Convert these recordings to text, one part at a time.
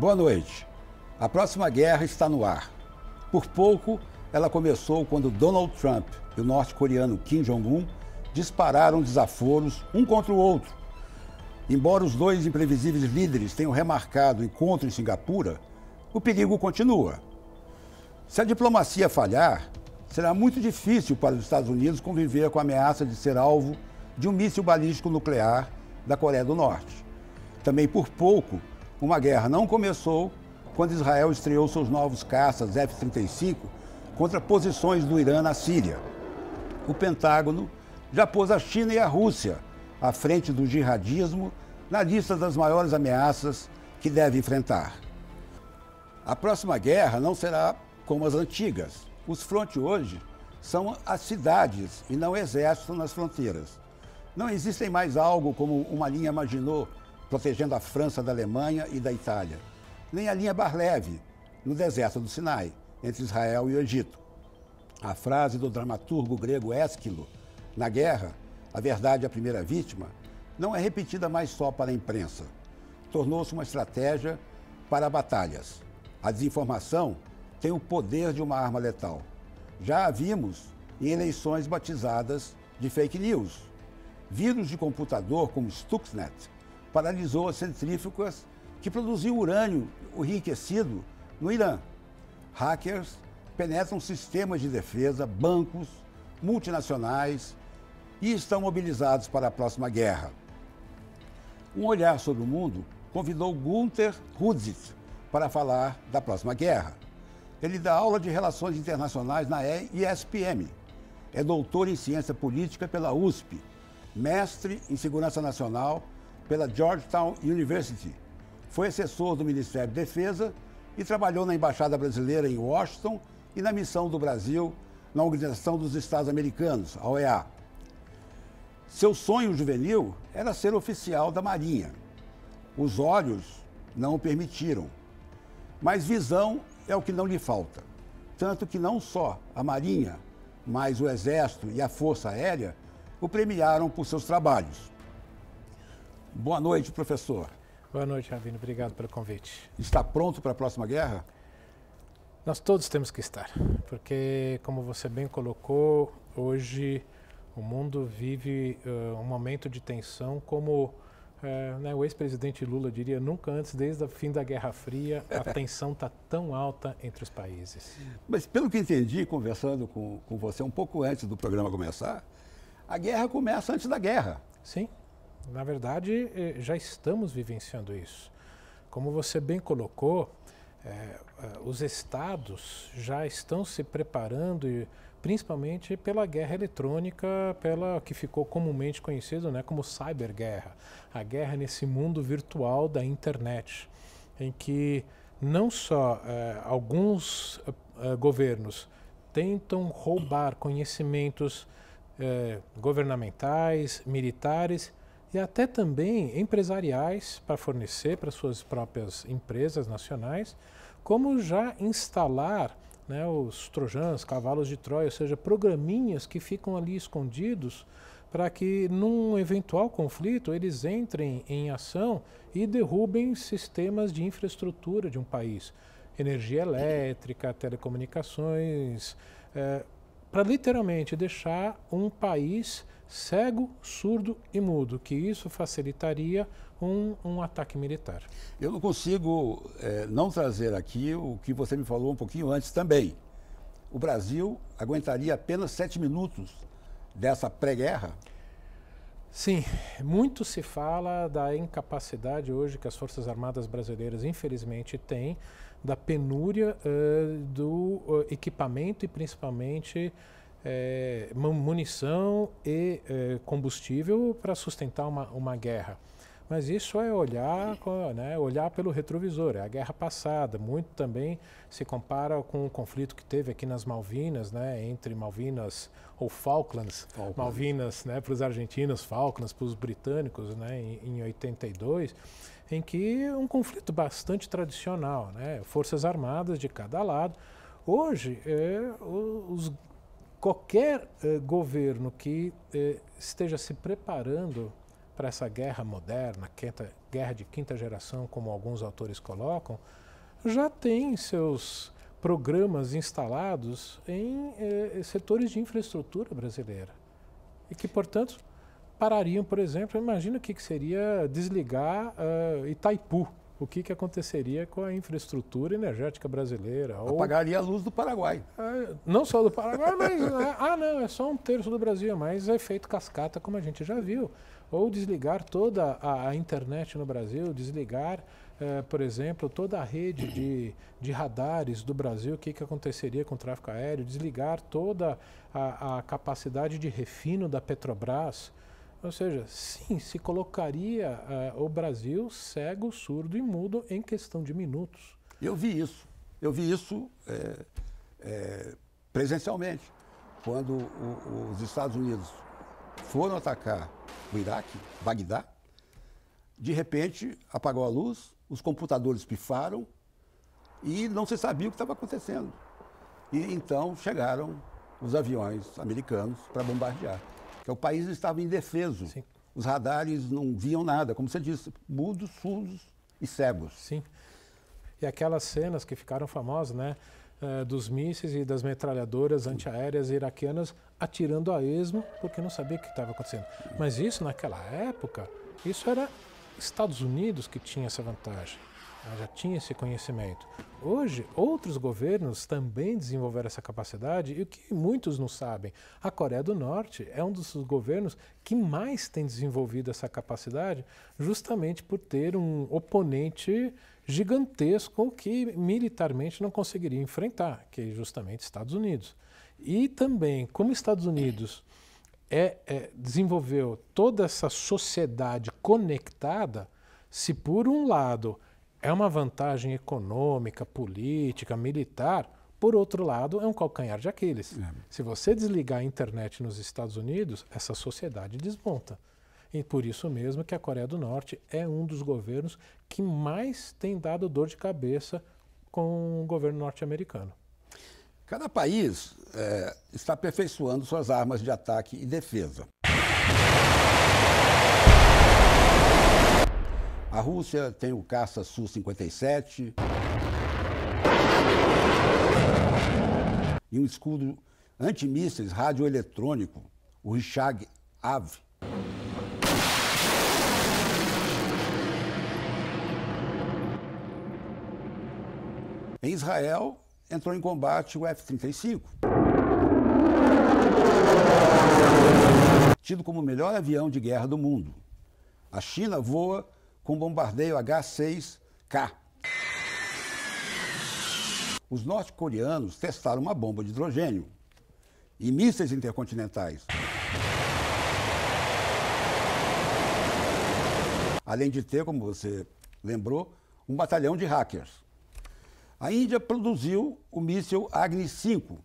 Boa noite. A próxima guerra está no ar. Por pouco, ela começou quando Donald Trump e o norte-coreano Kim Jong-un dispararam desaforos um contra o outro. Embora os dois imprevisíveis líderes tenham remarcado o encontro em Singapura, o perigo continua. Se a diplomacia falhar, será muito difícil para os Estados Unidos conviver com a ameaça de ser alvo de um míssil balístico nuclear da Coreia do Norte. Também por pouco, uma guerra não começou quando Israel estreou seus novos caças F-35 contra posições do Irã na Síria. O Pentágono já pôs a China e a Rússia à frente do jihadismo na lista das maiores ameaças que deve enfrentar. A próxima guerra não será como as antigas. Os frontes hoje são as cidades e não o exército nas fronteiras. Não existem mais algo como uma linha Maginot protegendo a França da Alemanha e da Itália, nem a linha Bar-Lev no deserto do Sinai, entre Israel e o Egito. A frase do dramaturgo grego Ésquilo, na guerra, a verdade é a primeira vítima, não é repetida mais só para a imprensa. Tornou-se uma estratégia para batalhas. A desinformação tem o poder de uma arma letal. Já a vimos em eleições batizadas de fake news. Vírus de computador como Stuxnet paralisou as centrífugas que produziam urânio enriquecido no Irã. Hackers penetram sistemas de defesa, bancos, multinacionais e estão mobilizados para a próxima guerra. Um olhar sobre o mundo convidou Gunther Hudzit para falar da próxima guerra. Ele dá aula de Relações Internacionais na ESPM. É doutor em Ciência Política pela USP, mestre em Segurança Nacional pela Georgetown University. Foi assessor do Ministério da Defesa e trabalhou na Embaixada Brasileira em Washington e na missão do Brasil na Organização dos Estados Americanos, a OEA. Seu sonho juvenil era ser oficial da Marinha. Os olhos não o permitiram, mas visão é o que não lhe falta. Tanto que não só a Marinha, mas o Exército e a Força Aérea o premiaram por seus trabalhos. Boa noite, professor. Boa noite, Ravino. Obrigado pelo convite. Está pronto para a próxima guerra? Nós todos temos que estar, porque, como você bem colocou, hoje o mundo vive um momento de tensão como o ex-presidente Lula diria, nunca antes, desde o fim da Guerra Fria, a tensão está tão alta entre os países. Mas, pelo que entendi, conversando com você um pouco antes do programa começar, a guerra começa antes da guerra. Sim. Na verdade, já estamos vivenciando isso. Como você bem colocou, os estados já estão se preparando, principalmente pela guerra eletrônica, pela que ficou comumente conhecido, né, como cyberguerra, a guerra nesse mundo virtual da internet, em que não só alguns governos tentam roubar conhecimentos governamentais, militares, e até também empresariais para fornecer para suas próprias empresas nacionais, como já instalar, né, os trojans, cavalos de Troia, ou seja, programinhas que ficam ali escondidos para que num eventual conflito eles entrem em ação e derrubem sistemas de infraestrutura de um país, energia elétrica, telecomunicações, para literalmente deixar um país cego, surdo e mudo, que isso facilitaria um ataque militar. Eu não consigo não trazer aqui o que você me falou um pouquinho antes também. O Brasil aguentaria apenas 7 minutos dessa pré-guerra? Sim, muito se fala da incapacidade hoje que as Forças Armadas brasileiras infelizmente têm, da penúria do equipamento e principalmente munição e combustível para sustentar uma guerra. Mas isso é olhar, né, olhar pelo retrovisor, é a guerra passada. Muito também se compara com o conflito que teve aqui nas Malvinas, né, entre Malvinas ou Falklands. Malvinas, né, para os argentinos, Falklands para os britânicos, né, em 82, em que um conflito bastante tradicional, né, forças armadas de cada lado. Hoje, qualquer governo que esteja se preparando para essa guerra moderna, guerra de quinta geração, como alguns autores colocam, já tem seus programas instalados em setores de infraestrutura brasileira. E que, portanto, parariam, por exemplo, imagina o que seria desligar Itaipu. O que aconteceria com a infraestrutura energética brasileira? Apagaria a luz do Paraguai. Não só do Paraguai, mas... não, é só 1/3 do Brasil, mas é efeito cascata, como a gente já viu. Ou desligar toda a internet no Brasil, desligar, por exemplo, toda a rede de radares do Brasil, o que aconteceria com o tráfego aéreo, desligar toda a capacidade de refino da Petrobras. Ou seja, sim, se colocaria o Brasil cego, surdo e mudo em questão de minutos. Eu vi isso presencialmente. Quando os Estados Unidos foram atacar o Iraque, Bagdá, de repente apagou a luz, os computadores pifaram e não se sabia o que estava acontecendo. E então chegaram os aviões americanos para bombardear. Porque o país estava indefeso. Sim. Os radares não viam nada, como você disse, mudos, surdos e cegos. Sim. E aquelas cenas que ficaram famosas, né, dos mísseis e das metralhadoras antiaéreas iraquianas atirando a esmo porque não sabia o que estava acontecendo. Mas isso, naquela época, isso era Estados Unidos que tinha essa vantagem. Já tinha esse conhecimento. Hoje, outros governos também desenvolveram essa capacidade e o que muitos não sabem, a Coreia do Norte é um dos governos que mais tem desenvolvido essa capacidade justamente por ter um oponente gigantesco que militarmente não conseguiria enfrentar, que é justamente Estados Unidos. E também, como Estados Unidos desenvolveu toda essa sociedade conectada, se por um lado é uma vantagem econômica, política, militar, por outro lado, é um calcanhar de Aquiles. Se você desligar a internet nos Estados Unidos, essa sociedade desmonta. E por isso mesmo que a Coreia do Norte é um dos governos que mais tem dado dor de cabeça com o governo norte-americano. Cada país está aperfeiçoando suas armas de ataque e defesa. A Rússia tem o caça Su-57 e um escudo antimísseis radioeletrônico, o Rishag-Av. Em Israel, entrou em combate o F-35. Tido como o melhor avião de guerra do mundo. A China voa com bombardeio H-6K. Os norte-coreanos testaram uma bomba de hidrogênio e mísseis intercontinentais. Além de ter, como você lembrou, um batalhão de hackers. A Índia produziu o míssil Agni-5.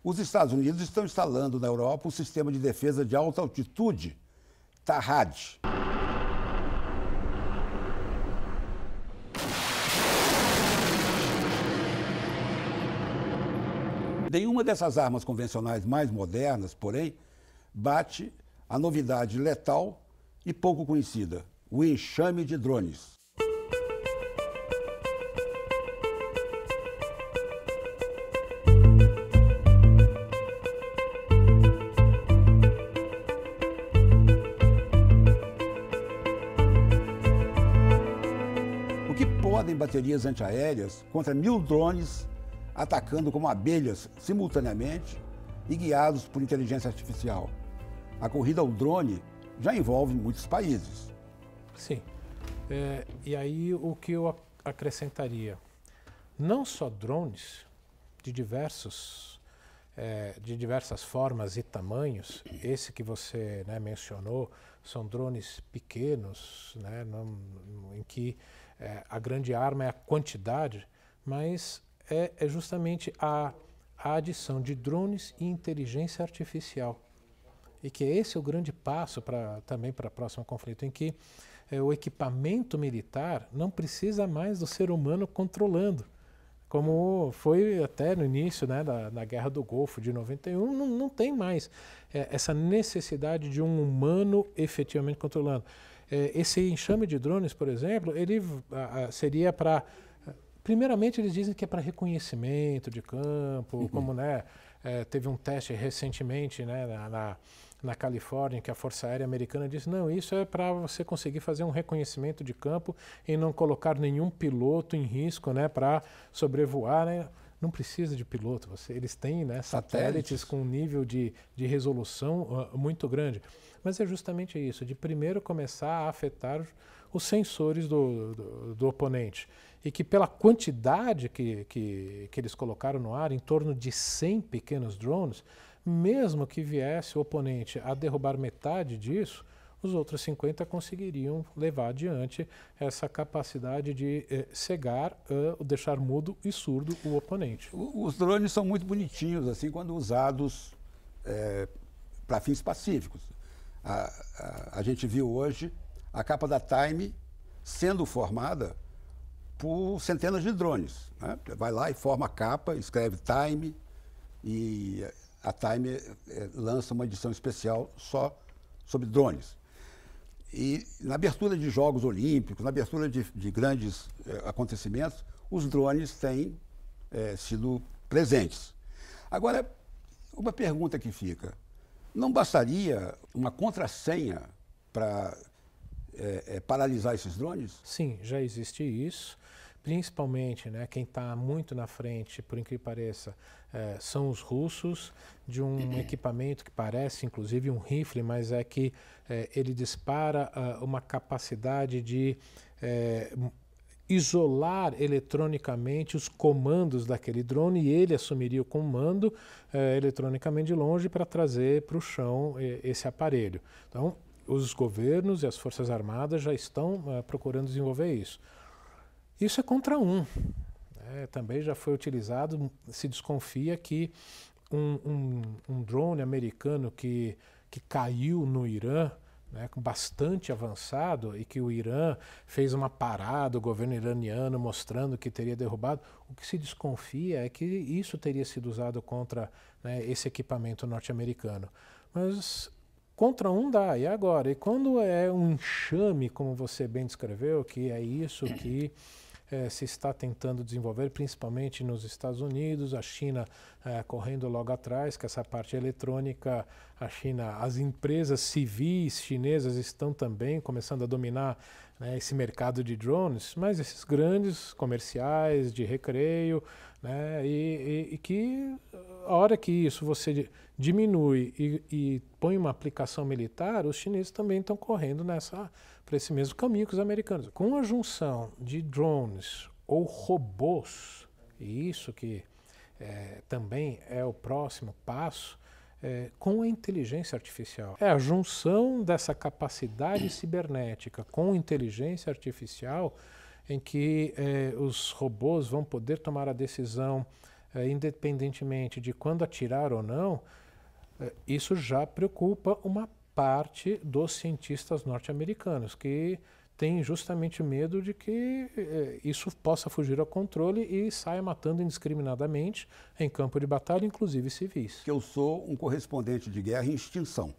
Os Estados Unidos estão instalando na Europa o sistema de defesa de alta altitude, THAAD. Nenhuma dessas armas convencionais mais modernas, porém, bate a novidade letal e pouco conhecida, o enxame de drones. O que podem baterias antiaéreas contra 1000 drones atacando como abelhas simultaneamente e guiados por inteligência artificial? A corrida ao drone já envolve muitos países. Sim. E aí o que eu acrescentaria? Não só drones de diversas formas e tamanhos, esse que você mencionou, são drones pequenos, em que a grande arma é a quantidade, mas é justamente a adição de drones e inteligência artificial. E que esse é o grande passo também para o próximo conflito, em que o equipamento militar não precisa mais do ser humano controlando. como foi até no início, né, da Guerra do Golfo de 91, não tem mais essa necessidade de um humano efetivamente controlando. Esse enxame de drones, por exemplo, ele seria para... Primeiramente, eles dizem que é para reconhecimento de campo, como, né, teve um teste recentemente, né, na Califórnia, que a Força Aérea Americana disse, não, isso é para você conseguir fazer um reconhecimento de campo e não colocar nenhum piloto em risco, né, para sobrevoar, né? Não precisa de piloto, eles têm, né, satélites com um nível de resolução muito grande. Mas é justamente isso, de primeiro começar a afetar os sensores do oponente. E que pela quantidade que eles colocaram no ar, em torno de 100 pequenos drones, mesmo que viesse o oponente a derrubar metade disso, os outros 50 conseguiriam levar adiante essa capacidade de cegar, deixar mudo e surdo o oponente. Os drones são muito bonitinhos, assim, quando usados para fins pacíficos. A gente viu hoje a capa da Time sendo formada por centenas de drones, né? Vai lá e forma a capa, escreve Time, e a Time lança uma edição especial só sobre drones. E na abertura de Jogos Olímpicos, na abertura de grandes acontecimentos, os drones têm sido presentes. Agora, uma pergunta que fica, não bastaria uma contrassenha para paralisar esses drones? Sim, já existe isso. Principalmente, né, quem está muito na frente, por incrível que pareça, são os russos, de um equipamento que parece, inclusive, um rifle, mas é que ele dispara uma capacidade de isolar eletronicamente os comandos daquele drone e ele assumiria o comando eletronicamente de longe para trazer para o chão esse aparelho. Então, os governos e as Forças Armadas já estão procurando desenvolver isso. Isso é contra um. Também já foi utilizado, se desconfia que um drone americano que caiu no Irã, né, bastante avançado, e que o Irã fez uma parada, o governo iraniano mostrando que teria derrubado, o que se desconfia é que isso teria sido usado contra, né, esse equipamento norte-americano. Mas contra um dá, e agora? E quando é um enxame, como você bem descreveu, que é isso que se está tentando desenvolver, principalmente nos Estados Unidos, a China correndo logo atrás, que essa parte eletrônica, a China, as empresas civis chinesas estão também começando a dominar, né, esse mercado de drones, mas esses grandes comerciais de recreio, né, e que a hora que isso você diminui e põe uma aplicação militar, os chineses também estão correndo para esse mesmo caminho que os americanos. Com a junção de drones ou robôs, e isso que também é o próximo passo, com a inteligência artificial. É a junção dessa capacidade cibernética com inteligência artificial em que os robôs vão poder tomar a decisão independentemente de quando atirar ou não. Isso já preocupa uma parte dos cientistas norte-americanos, que têm justamente o medo de que isso possa fugir ao controle e saia matando indiscriminadamente em campo de batalha, inclusive civis. Eu sou um correspondente de guerra em extinção,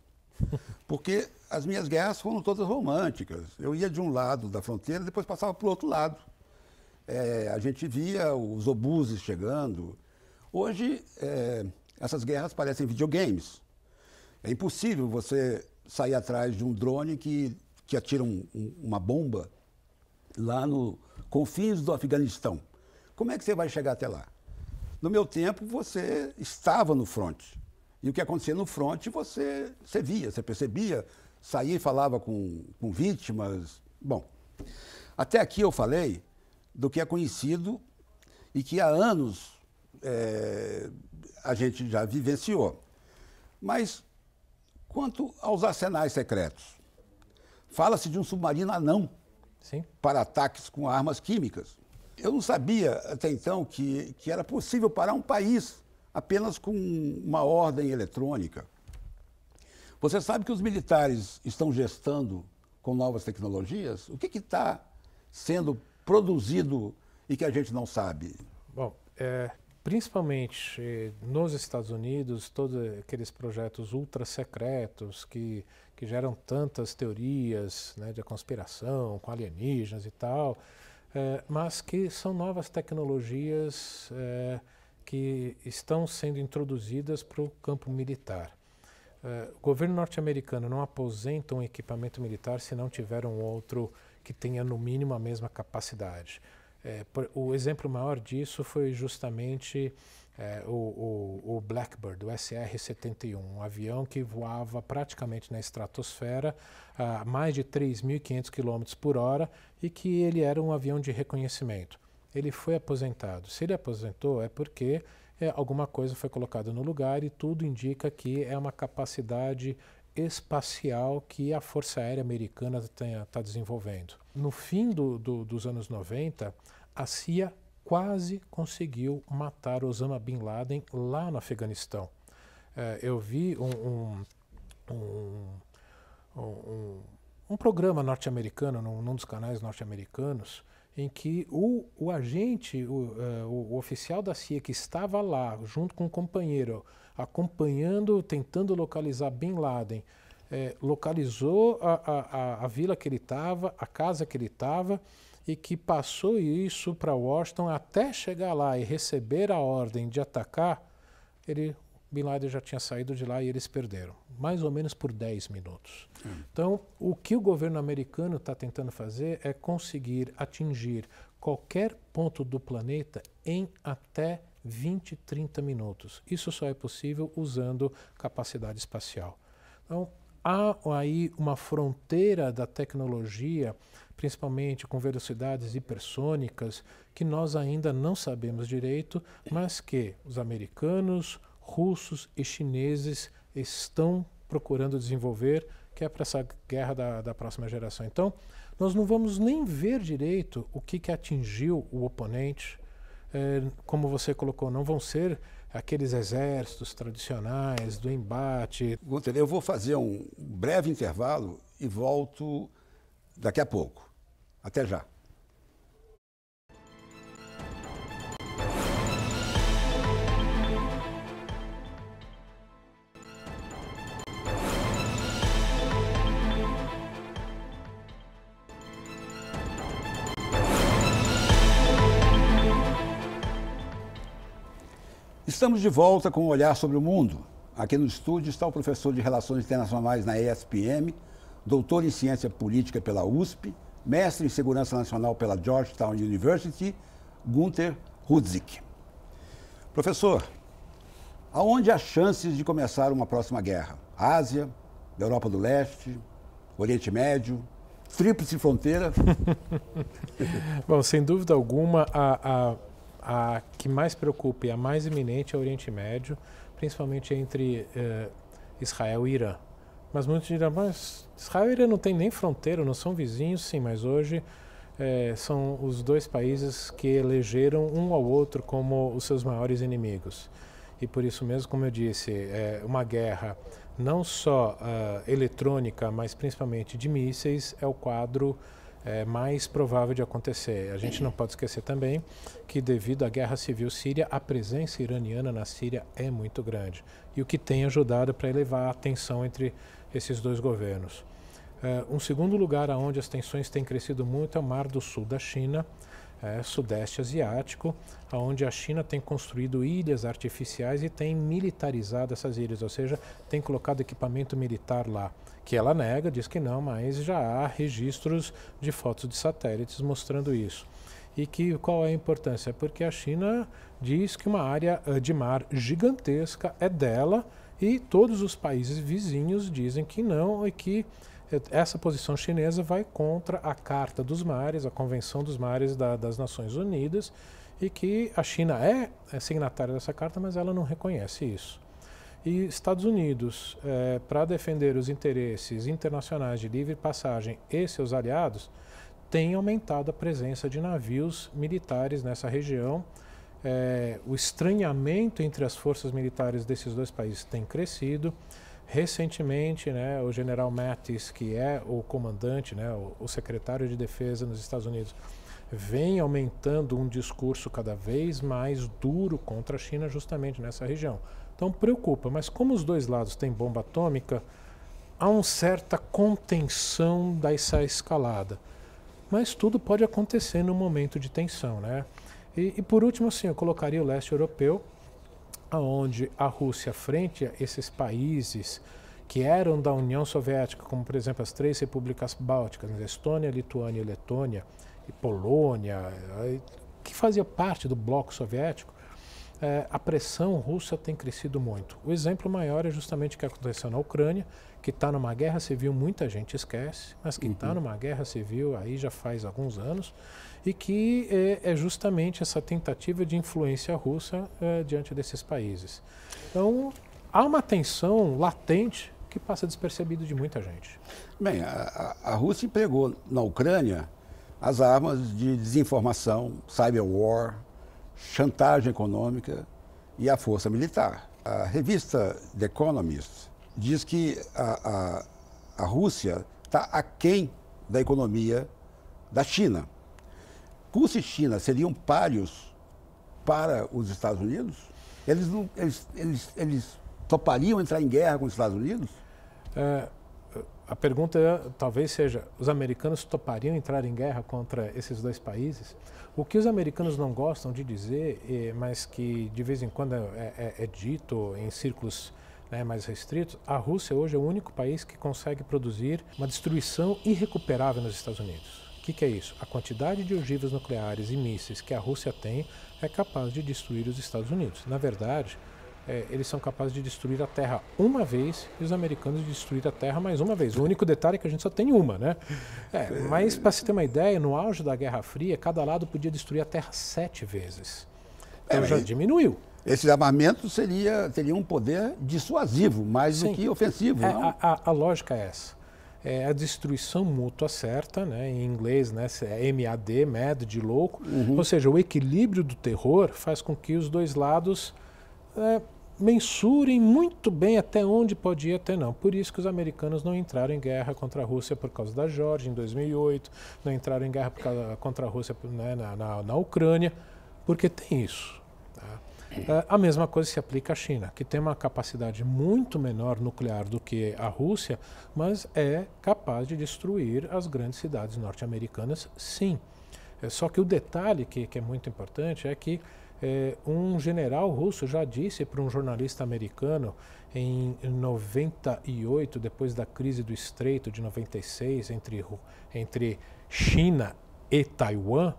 porque as minhas guerras foram todas românticas. Eu ia de um lado da fronteira, depois passava para o outro lado. A gente via os obuses chegando. Hoje, essas guerras parecem videogames. É impossível você sair atrás de um drone que atira uma bomba lá no confins do Afeganistão. Como é que você vai chegar até lá? No meu tempo, você estava no fronte. E o que acontecia no fronte, você via, você percebia, saía e falava com vítimas. Bom, até aqui eu falei do que é conhecido e que há anos a gente já vivenciou. Mas, quanto aos arsenais secretos, fala-se de um submarino anão. Sim. Para ataques com armas químicas. Eu não sabia até então que era possível parar um país apenas com uma ordem eletrônica. Você sabe que os militares estão gestando com novas tecnologias? O que está sendo produzido e que a gente não sabe? Bom, principalmente nos Estados Unidos, todos aqueles projetos ultra secretos que geram tantas teorias, né, de conspiração com alienígenas e tal, mas que são novas tecnologias que estão sendo introduzidas para o campo militar. O governo norte-americano não aposenta um equipamento militar se não tiver um outro que tenha no mínimo a mesma capacidade. O exemplo maior disso foi justamente o Blackbird, o SR-71, um avião que voava praticamente na estratosfera a mais de 3.500 km por hora e que ele era um avião de reconhecimento. Ele foi aposentado. Se ele aposentou é porque alguma coisa foi colocada no lugar e tudo indica que é uma capacidade espacial que a Força Aérea Americana está desenvolvendo. No fim dos anos 90, a CIA quase conseguiu matar Osama Bin Laden lá no Afeganistão. Eu vi um programa norte-americano, num dos canais norte-americanos, em que o agente, o oficial da CIA que estava lá, junto com um companheiro, acompanhando, tentando localizar Bin Laden, localizou a vila que ele estava, a casa que ele estava, e que passou isso para Washington até chegar lá e receber a ordem de atacar, Bin Laden já tinha saído de lá e eles perderam, mais ou menos por 10 minutos. Então, o que o governo americano está tentando fazer é conseguir atingir qualquer ponto do planeta em até 20, 30 minutos. Isso só é possível usando capacidade espacial. Então, há aí uma fronteira da tecnologia, principalmente com velocidades hipersônicas, que nós ainda não sabemos direito, mas que os americanos, russos e chineses estão procurando desenvolver, que é para essa guerra da próxima geração. Então, nós não vamos nem ver direito o que atingiu o oponente. Como você colocou, não vão ser aqueles exércitos tradicionais do embate. Gunter, eu vou fazer um breve intervalo e volto daqui a pouco. Até já. Estamos de volta com um olhar sobre o mundo. Aqui no estúdio está o professor de Relações Internacionais na ESPM, doutor em Ciência Política pela USP, mestre em Segurança Nacional pela Georgetown University, Gunter Rudzik. Professor, aonde há chances de começar uma próxima guerra? Ásia, Europa do Leste, Oriente Médio, tríplice fronteira? Bom, sem dúvida alguma, a que mais preocupa e a mais iminente é o Oriente Médio, principalmente entre Israel e Irã. Mas muitos dirão, mas Israel e Irã não tem nem fronteira, não são vizinhos, sim, mas hoje são os dois países que elegeram um ao outro como os seus maiores inimigos. E por isso mesmo, como eu disse, uma guerra não só eletrônica, mas principalmente de mísseis, é o quadro mais provável de acontecer. A gente não pode esquecer também que, devido à guerra civil síria, a presença iraniana na Síria é muito grande, e o que tem ajudado para elevar a tensão entre esses dois governos. Um segundo lugar onde as tensões têm crescido muito é o Mar do Sul da China, Sudeste Asiático, onde a China tem construído ilhas artificiais e tem militarizado essas ilhas, ou seja, tem colocado equipamento militar lá, que ela nega, diz que não, mas já há registros de fotos de satélites mostrando isso. E qual é a importância? Porque a China diz que uma área de mar gigantesca é dela e todos os países vizinhos dizem que não e que essa posição chinesa vai contra a Carta dos Mares, a Convenção dos Mares das Nações Unidas, e que a China é signatária dessa carta, mas ela não reconhece isso. E Estados Unidos, para defender os interesses internacionais de livre passagem e seus aliados, tem aumentado a presença de navios militares nessa região. O estranhamento entre as forças militares desses dois países tem crescido. Recentemente, o general Mattis, que é o comandante, o secretário de defesa nos Estados Unidos, vem aumentando um discurso cada vez mais duro contra a China justamente nessa região. Então preocupa, mas como os dois lados têm bomba atômica, há uma certa contenção dessa escalada. Mas tudo pode acontecer num momento de tensão, né? E por último, assim, eu colocaria o leste europeu, onde a Rússia, frente a esses países que eram da União Soviética, como por exemplo as 3 repúblicas bálticas, Estônia, Lituânia e Letônia, e Polônia, que fazia parte do bloco soviético, a pressão russa tem crescido muito. O exemplo maior é justamente o que aconteceu na Ucrânia, que está numa guerra civil, muita gente esquece, mas que está numa guerra civil aí já faz alguns anos, e que é justamente essa tentativa de influência russa diante desses países. Então, há uma tensão latente que passa despercebido de muita gente. Bem, a Rússia empregou na Ucrânia as armas de desinformação, cyberwar, chantagem econômica e a força militar. A revista The Economist diz que a Rússia está aquém da economia da China. Rússia e China seriam pários para os Estados Unidos? Eles topariam entrar em guerra com os Estados Unidos? A pergunta talvez seja, os americanos topariam entrar em guerra contra esses dois países? O que os americanos não gostam de dizer, mas que de vez em quando é dito em círculos mais restritos, a Rússia hoje é o único país que consegue produzir uma destruição irrecuperável nos Estados Unidos. O que é isso? A quantidade de ogivas nucleares e mísseis que a Rússia tem é capaz de destruir os Estados Unidos. Na verdade, eles são capazes de destruir a Terra uma vez e os americanos de destruir a Terra mais uma vez. O único detalhe é que a gente só tem uma, né? Mas, para se ter uma ideia, no auge da Guerra Fria, cada lado podia destruir a Terra 7 vezes. Então já diminuiu. Esse armamento teria um poder dissuasivo, mais do que ofensivo, não? A lógica é essa. É a destruição mútua certa, né? Em inglês, né? É MAD, mad, de louco. Ou seja, o equilíbrio do terror faz com que os dois lados mensurem muito bem até onde pode ir, até não. Por isso que os americanos não entraram em guerra contra a Rússia por causa da Geórgia em 2008, não entraram em guerra contra a Rússia na Ucrânia, porque tem isso. Tá? A mesma coisa se aplica à China, que tem uma capacidade muito menor nuclear do que a Rússia, mas é capaz de destruir as grandes cidades norte-americanas, sim. Só que o detalhe que é muito importante é que um general russo já disse para um jornalista americano em 98, depois da crise do Estreito de 96, entre China e Taiwan,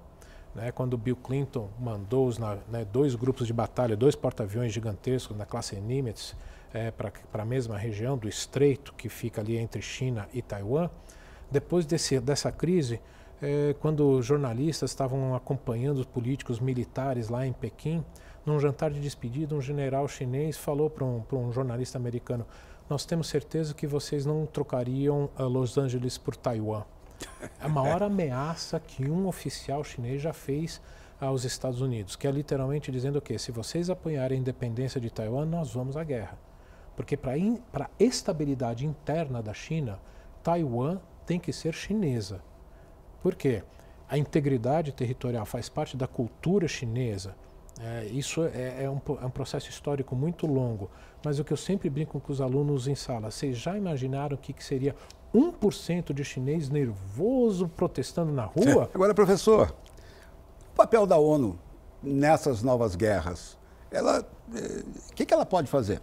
né, quando Bill Clinton mandou dois grupos de batalha, 2 porta-aviões gigantescos da classe Nimitz para a mesma região do Estreito, que fica ali entre China e Taiwan. Depois dessa crise, quando jornalistas estavam acompanhando os políticos militares lá em Pequim, num jantar de despedida, um general chinês falou para um jornalista americano: nós temos certeza que vocês não trocariam Los Angeles por Taiwan. É a maior ameaça que um oficial chinês já fez aos Estados Unidos, que é literalmente dizendo o quê? Se vocês apoiarem a independência de Taiwan, nós vamos à guerra. Porque para a estabilidade interna da China, Taiwan tem que ser chinesa. Por quê? A integridade territorial faz parte da cultura chinesa. Isso é um processo histórico muito longo. Mas o que eu sempre brinco com os alunos em sala, vocês já imaginaram o que seria 1% de chinês nervoso protestando na rua? Agora, professor, o papel da ONU nessas novas guerras, o que ela pode fazer?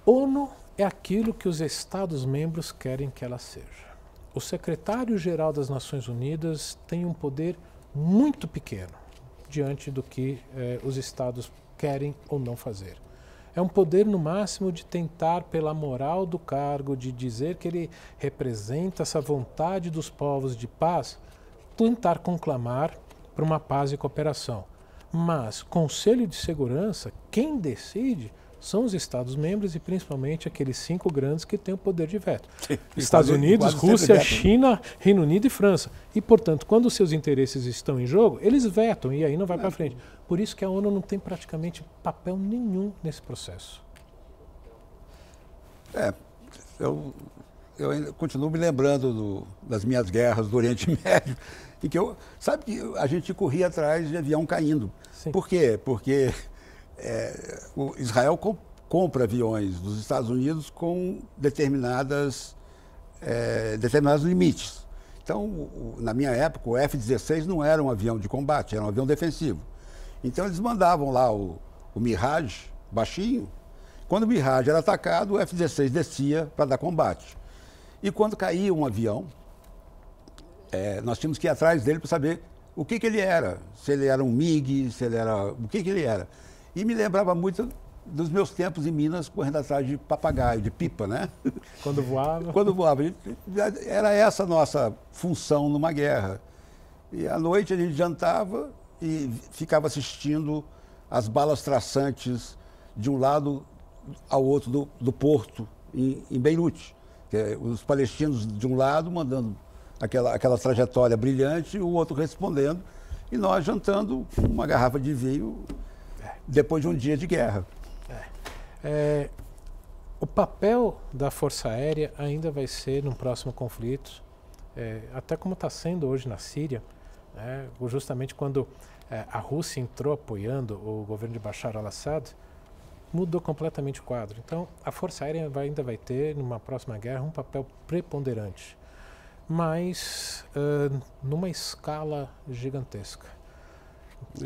ONU é aquilo que os Estados-membros querem que ela seja. O secretário-geral das Nações Unidas tem um poder muito pequeno diante do que os Estados querem ou não fazer. É um poder, no máximo, de tentar, pela moral do cargo, de dizer que ele representa essa vontade dos povos de paz, tentar conclamar para uma paz e cooperação. Mas, Conselho de Segurança, quem decide são os Estados-membros e principalmente aqueles 5 grandes que têm o poder de veto. Estados Unidos, Rússia, China, Reino Unido e França. E, portanto, quando os seus interesses estão em jogo, eles vetam e aí não vai para frente. Por isso que a ONU não tem praticamente papel nenhum nesse processo. eu ainda continuo me lembrando das minhas guerras do Oriente Médio, em que sabe que a gente corria atrás de avião caindo. Sim. Por quê? Porque o Israel compra aviões dos Estados Unidos com determinados limites. Então, na minha época, o F-16 não era um avião de combate, era um avião defensivo. Então, eles mandavam lá o Mirage, baixinho. Quando o Mirage era atacado, o F-16 descia para dar combate. E quando caía um avião, nós tínhamos que ir atrás dele para saber o que ele era. Se ele era um MiG, se ele era... o que ele era. E me lembrava muito dos meus tempos em Minas, correndo atrás de papagaio, de pipa, né? Quando voava? Quando voava. Era essa a nossa função numa guerra. E à noite a gente jantava e ficava assistindo as balas traçantes de um lado ao outro do porto, em Beirute. Os palestinos de um lado mandando aquela trajetória brilhante e o outro respondendo. E nós jantando com uma garrafa de vinho depois de um dia de guerra. O papel da Força Aérea ainda vai ser no próximo conflito, até como está sendo hoje na Síria, justamente quando a Rússia entrou apoiando o governo de Bashar al-Assad, mudou completamente o quadro. Então, a Força Aérea ainda vai ter, numa próxima guerra, um papel preponderante, mas numa escala gigantesca.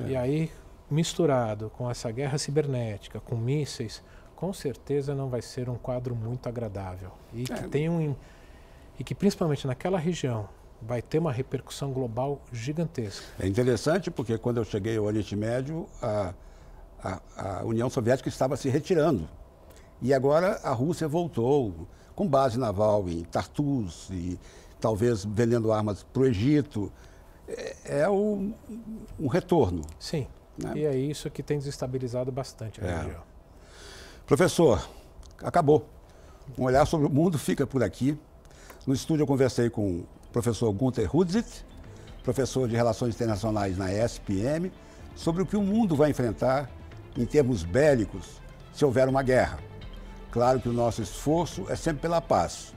E aí, misturado com essa guerra cibernética, com mísseis, com certeza não vai ser um quadro muito agradável. E que principalmente naquela região, vai ter uma repercussão global gigantesca. É interessante porque quando eu cheguei ao Oriente Médio, a União Soviética estava se retirando. E agora a Rússia voltou, com base naval em Tartus e talvez vendendo armas para o Egito. É um retorno. Sim, né? E é isso que tem desestabilizado bastante a região. Professor, acabou. Um olhar sobre o mundo fica por aqui. No estúdio eu conversei com o professor Günter Hudzit, professor de Relações Internacionais na ESPM, sobre o que o mundo vai enfrentar em termos bélicos se houver uma guerra. Claro que o nosso esforço é sempre pela paz,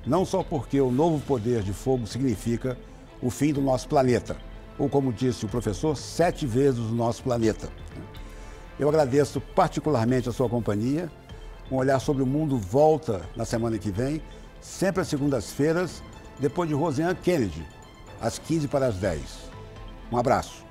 não só porque o novo poder de fogo significa o fim do nosso planeta, ou como disse o professor, 7 vezes o nosso planeta. Eu agradeço particularmente a sua companhia. Um olhar sobre o mundo volta na semana que vem, sempre às segundas-feiras, depois de Rosiane Kennedy, às 15 para as 10. Um abraço.